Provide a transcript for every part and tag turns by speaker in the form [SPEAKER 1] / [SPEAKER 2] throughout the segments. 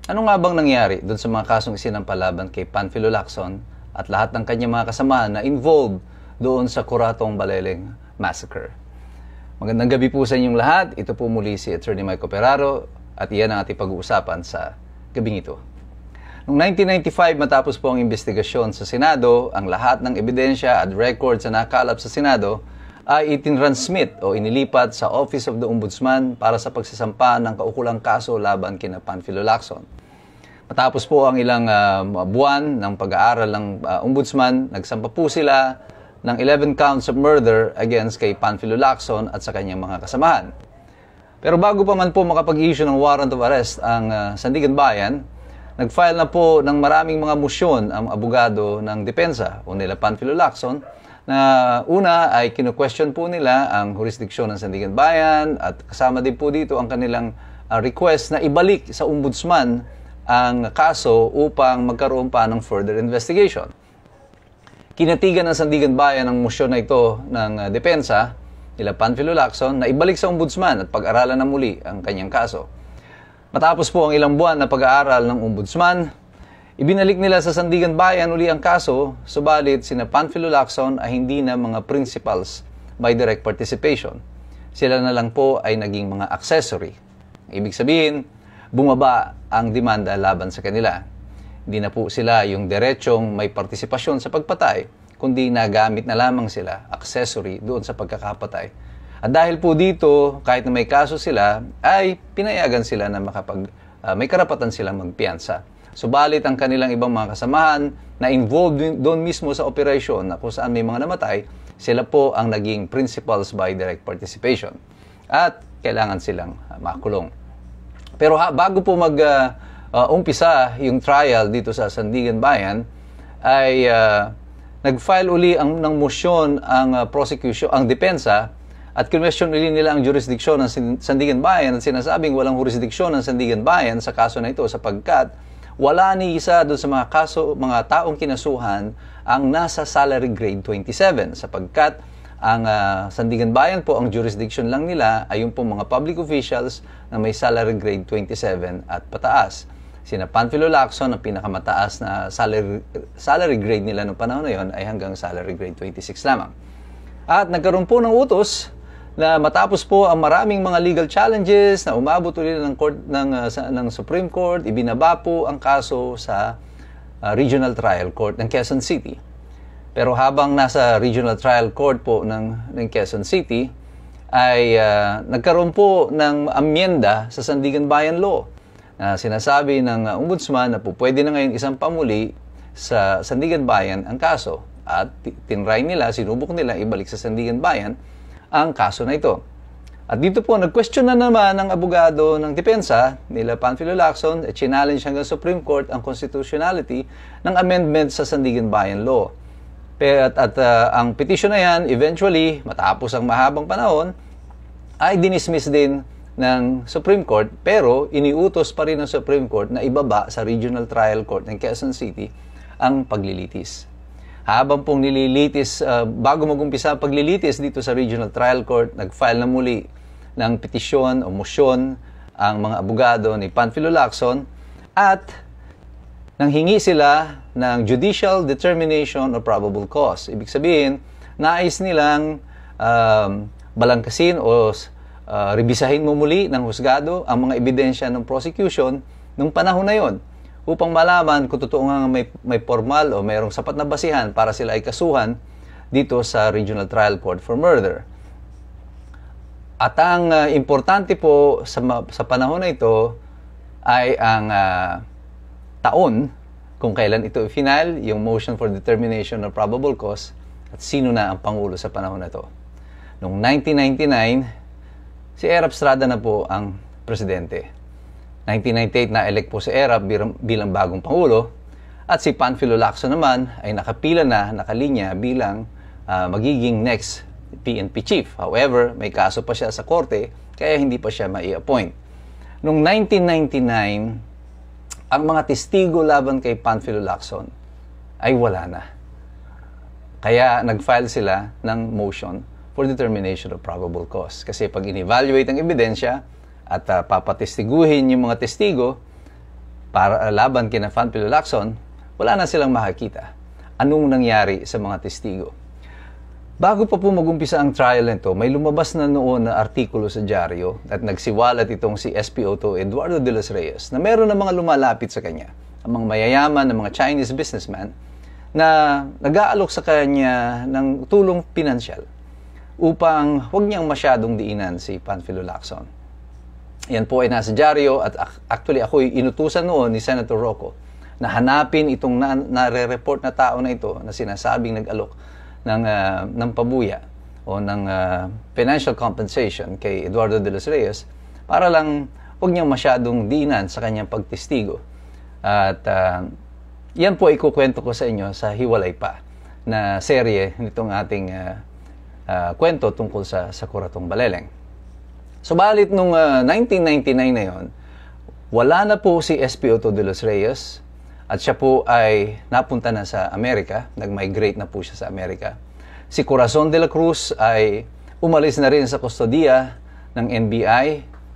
[SPEAKER 1] Ano nga bang nangyari doon sa mga kasong isinampalaban kay Panfilo Lacson at lahat ng kanyang mga kasamahan na involved doon sa Curatong Baleleng Massacre? Magandang gabi po sa inyong lahat. Ito po muli si Attorney Mike Operaro at iyan ang ating pag-uusapan sa gabing ito. Noong 1995, matapos po ang investigasyon sa Senado, ang lahat ng ebidensya at records na nakalap sa Senado ay itinransmit o inilipat sa Office of the Ombudsman para sa pagsasampa ng kaukulang kaso laban kina Panfilo Lacson. Matapos po ang ilang buwan ng pag-aaral ng Ombudsman, nagsampa po sila ng 11 counts of murder against kay Panfilo Lacson at sa kanyang mga kasamahan. Pero bago pa man po makapag-issue ng warrant of arrest ang Sandigan Bayan, nag-file na po ng maraming mga motion ang abogado ng depensa o nila Panfilo Lacson na una ay kinu-question po nila ang jurisdiksyon ng Sandigan Bayan at kasama din po dito ang kanilang request na ibalik sa Ombudsman ang kaso upang magkaroon pa ng further investigation. Kinatigan ng Sandigan Bayan ang motion na ito ng depensa nila Panfilo Lacson na ibalik sa Ombudsman at pag-aralan na muli ang kanyang kaso. Matapos po ang ilang buwan na pag-aaral ng Ombudsman, ibinalik nila sa Sandigan Bayan uli ang kaso, subalit sina Panfilo Lacson ay hindi na mga principals by direct participation. Sila na lang po ay naging mga accessory. Ibig sabihin, bumaba ang demanda laban sa kanila. Hindi na po sila yung diretsong may partisipasyon sa pagpatay, kundi nagamit na lamang sila, accessory, doon sa pagkakapatay. At dahil po dito, kahit na may kaso sila, ay pinayagan sila na may karapatan silang magpiyansa. Subalit ang kanilang ibang mga kasamahan na involved doon mismo sa operasyon na kung saan may mga namatay, sila po ang naging principals by direct participation. At kailangan silang makulong. Pero bago po mag-umpisa yung trial dito sa Sandigan Bayan, ay nag-file uli ng motion ang prosecution, ang depensa, at kinwestiyon uli nila ang jurisdiksyon ng Sandigan Bayan at sinasabing walang jurisdiksyon ng Sandigan Bayan sa kaso na ito sapagkat wala ni isa doon sa mga taong kinasuhan ang nasa salary grade 27 sapagkat ang Sandigan Bayan po, ang jurisdiction lang nila ay yung po mga public officials na may salary grade 27 at pataas. Sina Panfilo Lacson, ang pinakamataas na salary grade nila noong panahon na yon ay hanggang salary grade 26 lamang. At nagkaroon po ng utos na matapos po ang maraming mga legal challenges na umabot ulit ng Supreme Court, ibinaba po ang kaso sa Regional Trial Court ng Quezon City. Pero habang nasa Regional Trial Court po ng Quezon City, ay nagkaroon po ng amyenda sa Sandigan Bayan Law na sinasabi ng Ombudsman na po pwede na ngayon isang pamuli sa Sandigan Bayan ang kaso at tinry nila, sinubok nila ibalik sa Sandigan Bayan ang kaso na ito. At dito po, nag-question na naman ng abogado ng depensa nila Panfilo Lacson at challenge hanggang Supreme Court ang constitutionality ng amendment sa Sandigan Bayan Law. At ang petition na yan, eventually, matapos ang mahabang panahon, ay dinismiss din ng Supreme Court, pero iniutos pa rin ng Supreme Court na ibaba sa Regional Trial Court ng Quezon City ang paglilitis. Habang pong nililitis, bago mag-umpisa ang paglilitis dito sa Regional Trial Court, nag-file na muli ng petisyon o motion ang mga abogado ni Panfilo Lacson at nanghingi sila ng judicial determination of probable cause. Ibig sabihin, nais nilang balangkasin o rebisahin mo muli ng husgado ang mga ebidensya ng prosecution nung panahon na yon upang malaman kung totoo nga may formal o mayroong sapat na basihan para sila ay kasuhan dito sa Regional Trial Court for murder. At ang importante po sa panahon na ito ay ang taon kung kailan ito final, yung motion for determination of probable cause at sino na ang Pangulo sa panahon na ito. Noong 1999, si Erap Estrada na po ang presidente. 1998 na-elect po si Erap bilang bagong Pangulo at si Panfilo Lacson naman ay nakalinya bilang magiging next PNP chief. However, may kaso pa siya sa korte kaya hindi pa siya mai-appoint. Noong 1999, ang mga testigo laban kay Panfilo Lacson ay wala na. Kaya nag-file sila ng motion for determination of probable cause. Kasi pag in-evaluate ang ebidensya at papatestiguhin yung mga testigo, para laban kina Panfilo Lacson, wala na silang makakita. Anong nangyari sa mga testigo? Bago pa po mag-umpisa ang trial nito, may lumabas na noon na artikulo sa dyaryo at nagsiwalat itong si SPO2 Eduardo de los Reyes na meron na mga lumalapit sa kanya, ang mga mayayaman ng mga Chinese businessman na nag-aalok sa kanya ng tulong pinansyal upang huwag niyang masyadong diinan si Panfilo Lacson. Yan po ay nasa dyaryo at actually ako'y inutusan noon ni Senator Rocco na hanapin itong nare-report na tao na ito na sinasabing nag-alok ng pabuya o ng financial compensation kay Eduardo de los Reyes para lang huwag niyang masyadong diinan sa kanyang pagtestigo. At yan po ikukwento ko sa inyo sa hiwalay pa na serye nitong ating kwento tungkol sa Kuratong Baleleng. Subalit nung 1999 na yon, wala na po si SPO2 de los Reyes at siya po ay napunta na sa Amerika, nag-migrate na po siya sa Amerika. Si Corazon de la Cruz ay umalis na rin sa kustodiya ng NBI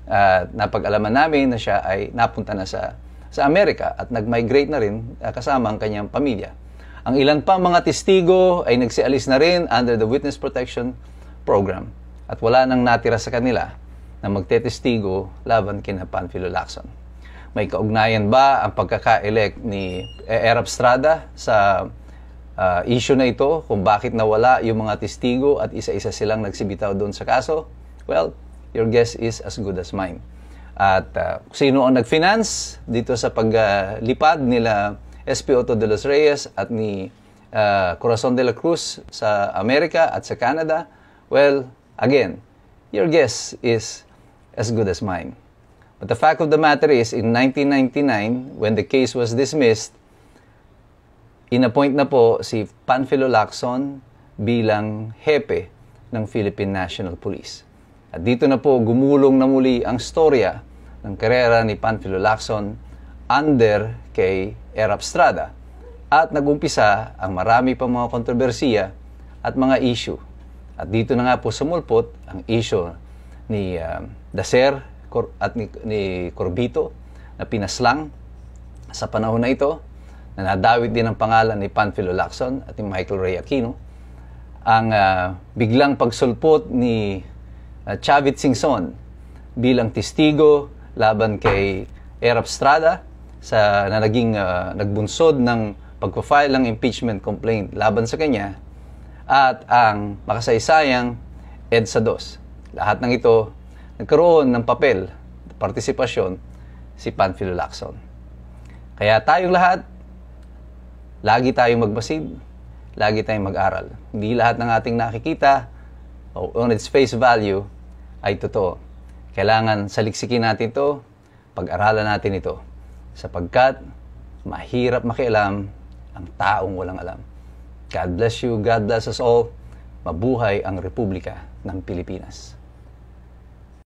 [SPEAKER 1] at napag-alaman namin na siya ay napunta na sa Amerika at nag-migrate na rin kasama ang kanyang pamilya. Ang ilan pa mga testigo ay nagsialis na rin under the Witness Protection Program at wala nang natira sa kanila na magtetestigo laban kina Panfilo Lacson. May kaugnayan ba ang pagkaka-elect ni Erap Estrada sa issue na ito kung bakit nawala yung mga testigo at isa-isa silang nagsibitaw doon sa kaso? Well, your guess is as good as mine. At sino ang nag-finance dito sa paglipad nila SPO2 de los Reyes at ni Corazon de la Cruz sa Amerika at sa Canada? Well, again, your guess is as good as mine. But the fact of the matter is, in 1999, when the case was dismissed, inappoint na po si Panfilo Lacson bilang hepe ng Philippine National Police. At dito na po gumulong na muli ang storya ng karera ni Panfilo Lacson under kay Erap Estrada. At nagumpisa ang marami pa mga kontrobersiya at mga issue. At dito na nga po sumulpot ang issue ni Dacer at ni Corbito na pinaslang sa panahon na ito na nadawit din ang pangalan ni Panfilo Lacson at ni Michael Ray Aquino. Ang biglang pagsulpot ni Chavit Singson bilang testigo laban kay Erap Estrada na naging nagbunsod ng pagpa-file ng impeachment complaint laban sa kanya at ang makasaysayang EDSA 2. Lahat ng ito nagkaroon ng papel, partisipasyon si Panfilo Lacson. Kaya tayong lahat, lagi tayong magmasid, lagi tayong mag-aral. Hindi lahat ng ating nakikita on its face value ay totoo. Kailangan saliksikin natin ito, pag-aralan natin ito, sapagkat mahirap makialam ang taong walang alam. God bless you, God bless us all. Mabuhay ang Republika ng Pilipinas.